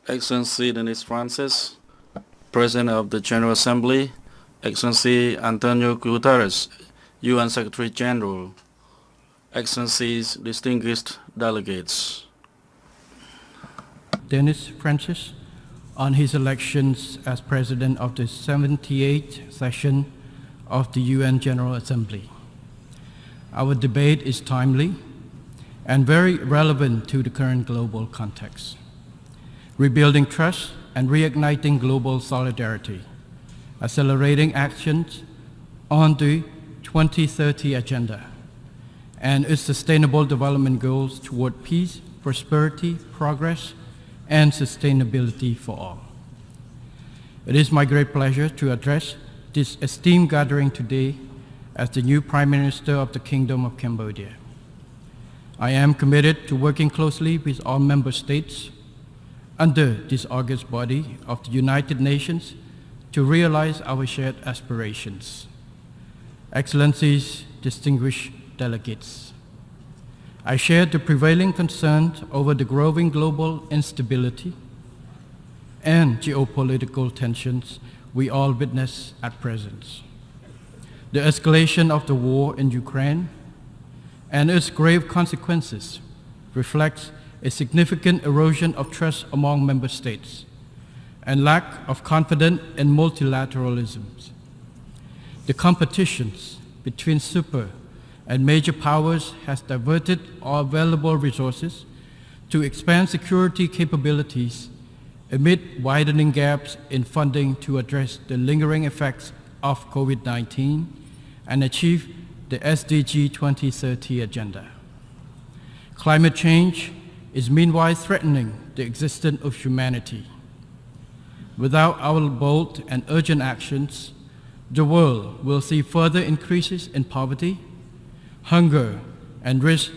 Excellency Dennis Francis, President of the General Assembly, Excellency Antonio Guterres, UN Secretary General, Excellencies, distinguished delegates. Dennis Francis, on his elections as President of the 78th session of the UN General Assembly. Our debate is timely and very relevant to the current global context. Rebuilding trust and reigniting global solidarity, accelerating actions on the 2030 agenda and its sustainable development goals toward peace, prosperity, progress, and sustainability for all. It is my great pleasure to address this esteemed gathering today as the new Prime Minister of the Kingdom of Cambodia. I am committed to working closely with all member states under this august body of the United Nations to realize our shared aspirations. Excellencies, distinguished delegates, I share the prevailing concern over the growing global instability and geopolitical tensions we all witness at present. The escalation of the war in Ukraine and its grave consequences reflects a significant erosion of trust among member states and lack of confidence in multilateralism. The competitions between super and major powers has diverted all available resources to expand security capabilities amid widening gaps in funding to address the lingering effects of COVID-19 and achieve the SDG 2030 agenda. Climate change is meanwhile threatening the existence of humanity. Without our bold and urgent actions, the world will see further increases in poverty, hunger, and risk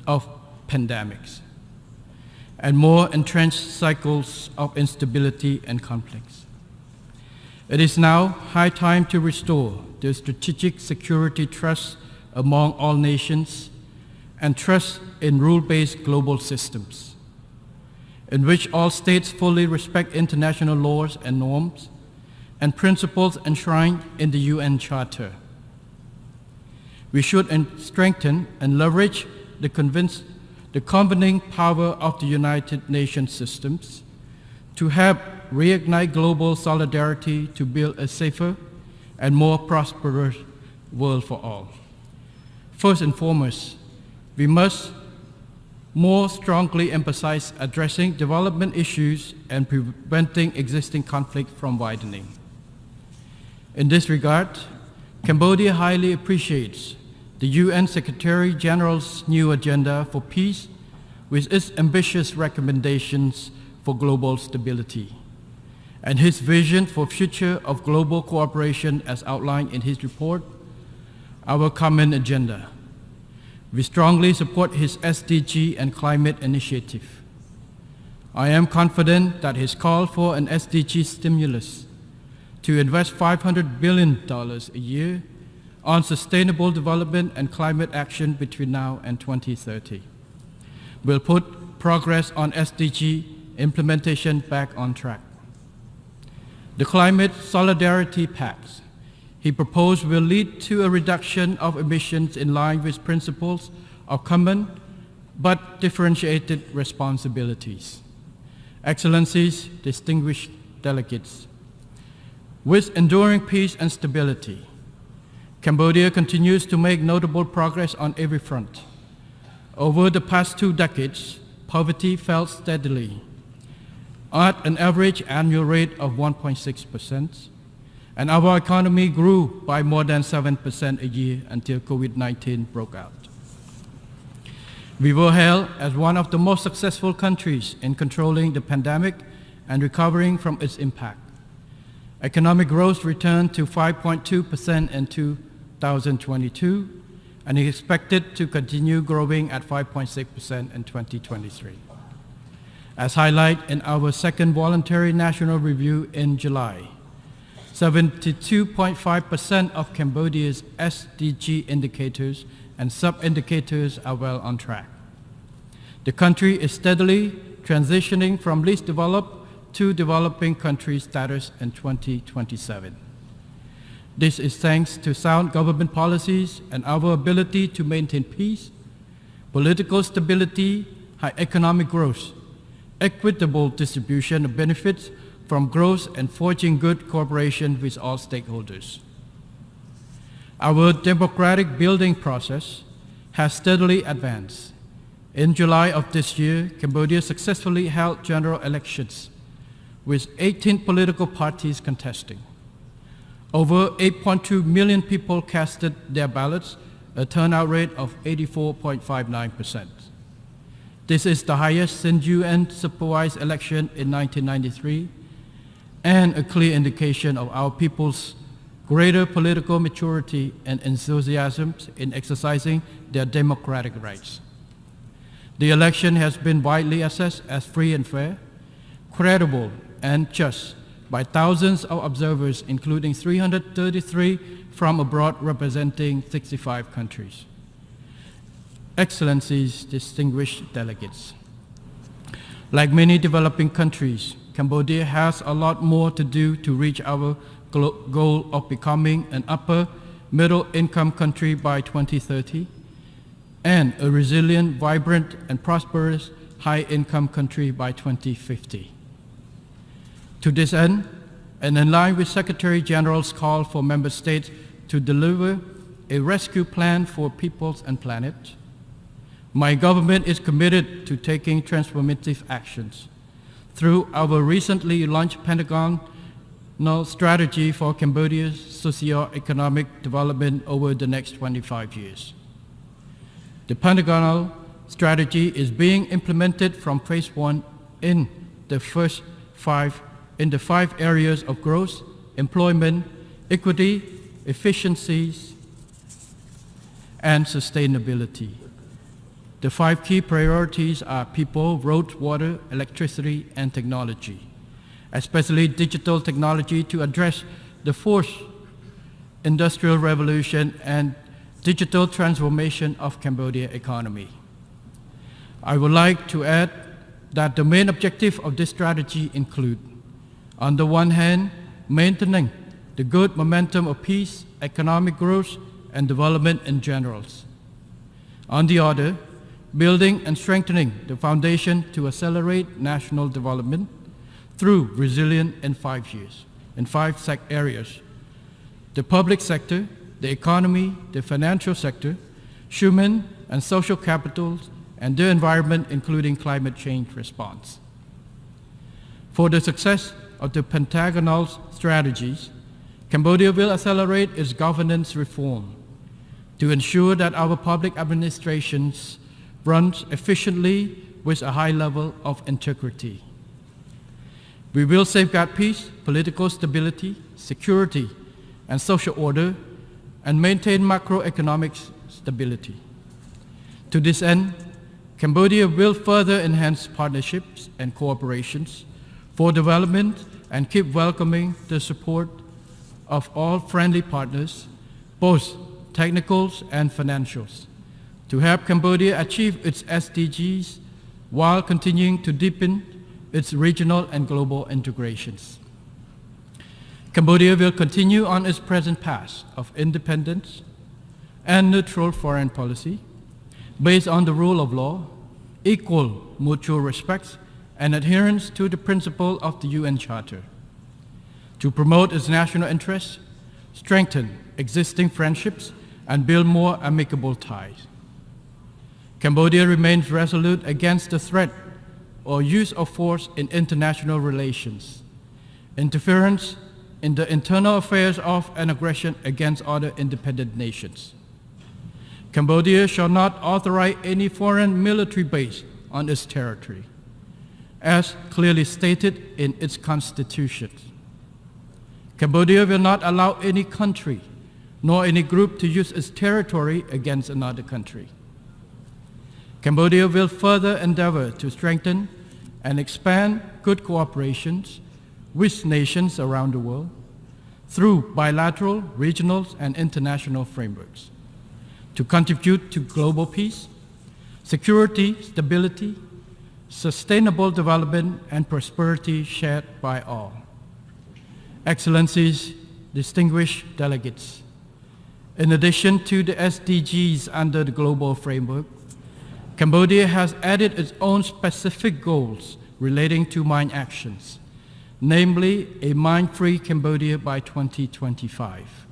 of pandemics, and more entrenched cycles of instability and conflicts. It is now high time to restore the strategic security trust among all nations and trust in rule-based global systems, in which all states fully respect international laws and norms and principles enshrined in the UN Charter. We should strengthen and leverage the convening power of the United Nations systems to help reignite global solidarity to build a safer and more prosperous world for all. First and foremost, we must more strongly emphasize addressing development issues and preventing existing conflict from widening. In this regard, Cambodia highly appreciates the UN Secretary General's new agenda for peace with its ambitious recommendations for global stability and his vision for future of global cooperation as outlined in his report, Our Common Agenda. We strongly support his SDG and climate initiative. I am confident that his call for an SDG stimulus to invest $500 billion a year on sustainable development and climate action between now and 2030 will put progress on SDG implementation back on track. The Climate Solidarity Pact he proposed will lead to a reduction of emissions in line with principles of common but differentiated responsibilities. Excellencies, distinguished delegates, with enduring peace and stability, Cambodia continues to make notable progress on every front. Over the past 2 decades, poverty fell steadily at an average annual rate of 1.6%, and our economy grew by more than 7% a year until COVID-19 broke out. We were hailed as one of the most successful countries in controlling the pandemic and recovering from its impact. Economic growth returned to 5.2% in 2022 and is expected to continue growing at 5.6% in 2023. As highlighted in our second voluntary national review in July, 72.5% of Cambodia's SDG indicators and sub-indicators are well on track. The country is steadily transitioning from least developed to developing country status in 2027. This is thanks to sound government policies and our ability to maintain peace, political stability, high economic growth, equitable distribution of benefits from growth, and forging good cooperation with all stakeholders. Our democratic building process has steadily advanced. In July of this year, Cambodia successfully held general elections with 18 political parties contesting. Over 8.2 million people casted their ballots, a turnout rate of 84.59%. This is the highest since UN-supervised election in 1993 and a clear indication of our people's greater political maturity and enthusiasm in exercising their democratic rights. The election has been widely assessed as free and fair, credible and just by thousands of observers, including 333 from abroad representing 65 countries. Excellencies, distinguished delegates. Like many developing countries, Cambodia has a lot more to do to reach our goal of becoming an upper middle income country by 2030 and a resilient, vibrant and prosperous high income country by 2050. To this end, and in line with Secretary General's call for member states to deliver a rescue plan for peoples and planet, my government is committed to taking transformative actions through our recently launched Pentagonal strategy for Cambodia's socio-economic development over the next 25 years. The Pentagonal strategy is being implemented from phase 1 in the five areas of growth, employment, equity, efficiencies, and sustainability. The 5 key priorities are people, roads, water, electricity, and technology, especially digital technology to address the fourth industrial revolution and digital transformation of Cambodia economy. I would like to add that the main objective of this strategy include, on the one hand, maintaining the good momentum of peace, economic growth, and development in general. On the other, building and strengthening the foundation to accelerate national development through resilience in 5 years, in 5 areas: the public sector, the economy, the financial sector, human and social capital, and the environment, including climate change response. For the success of the Pentagonal strategies, Cambodia will accelerate its governance reform to ensure that our public administrations runs efficiently with a high level of integrity. We will safeguard peace, political stability, security, and social order, and maintain macroeconomic stability. To this end, Cambodia will further enhance partnerships and cooperations for development and keep welcoming the support of all friendly partners, both technicals and financials, to help Cambodia achieve its SDGs while continuing to deepen its regional and global integrations. Cambodia will continue on its present path of independence and neutral foreign policy based on the rule of law, equal mutual respect, and adherence to the principle of the UN Charter, to promote its national interests, strengthen existing friendships, and build more amicable ties. Cambodia remains resolute against the threat or use of force in international relations, interference in the internal affairs of and aggression against other independent nations. Cambodia shall not authorize any foreign military base on its territory, as clearly stated in its constitution. Cambodia will not allow any country nor any group to use its territory against another country. Cambodia will further endeavor to strengthen and expand good cooperations with nations around the world through bilateral, regional, and international frameworks to contribute to global peace, security, stability, sustainable development and prosperity shared by all. Excellencies, distinguished delegates, in addition to the SDGs under the global framework, Cambodia has added its own specific goals relating to mine actions, namely a mine-free Cambodia by 2025.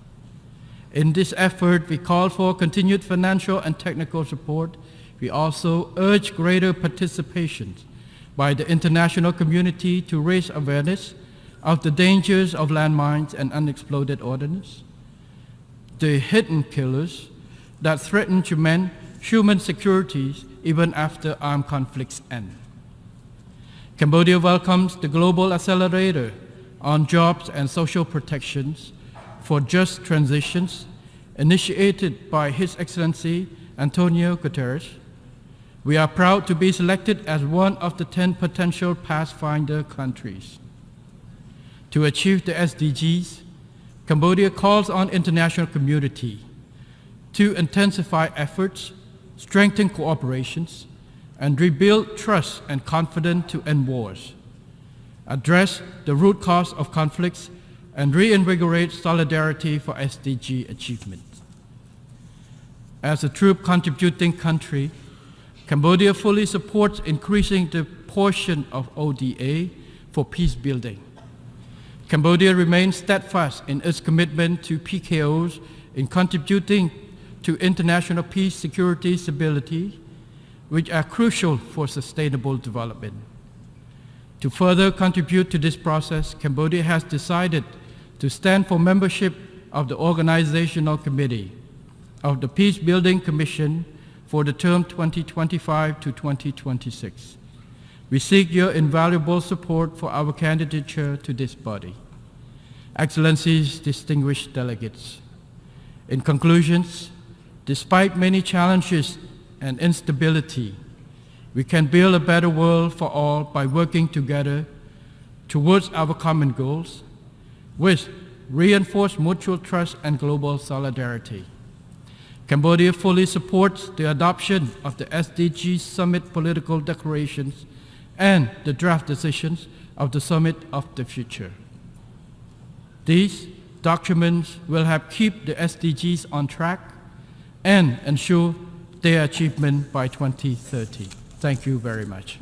In this effort, we call for continued financial and technical support. We also urge greater participation by the international community to raise awareness of the dangers of landmines and unexploded ordnance, the hidden killers that threaten human security even after armed conflicts end. Cambodia welcomes the Global Accelerator on Jobs and Social Protections for Just Transitions, initiated by His Excellency Antonio Guterres. We are proud to be selected as one of the 10 potential Pathfinder countries. To achieve the SDGs, Cambodia calls on international community to intensify efforts, strengthen cooperations, and rebuild trust and confidence to end wars, address the root cause of conflicts, and reinvigorate solidarity for SDG achievement. As a true contributing country, Cambodia fully supports increasing the portion of ODA for peace building. Cambodia remains steadfast in its commitment to PKOs in contributing to international peace, security, stability, which are crucial for sustainable development. To further contribute to this process, Cambodia has decided to stand for membership of the Organizational Committee of the Peace Building Commission for the term 2025 to 2026. We seek your invaluable support for our candidature to this body. Excellencies, distinguished delegates, in conclusions, despite many challenges and instability, we can build a better world for all by working together towards our common goals, which reinforce mutual trust and global solidarity. Cambodia fully supports the adoption of the SDG Summit political declarations and the draft decisions of the Summit of the Future. These documents will help keep the SDGs on track and ensure their achievement by 2030. Thank you very much.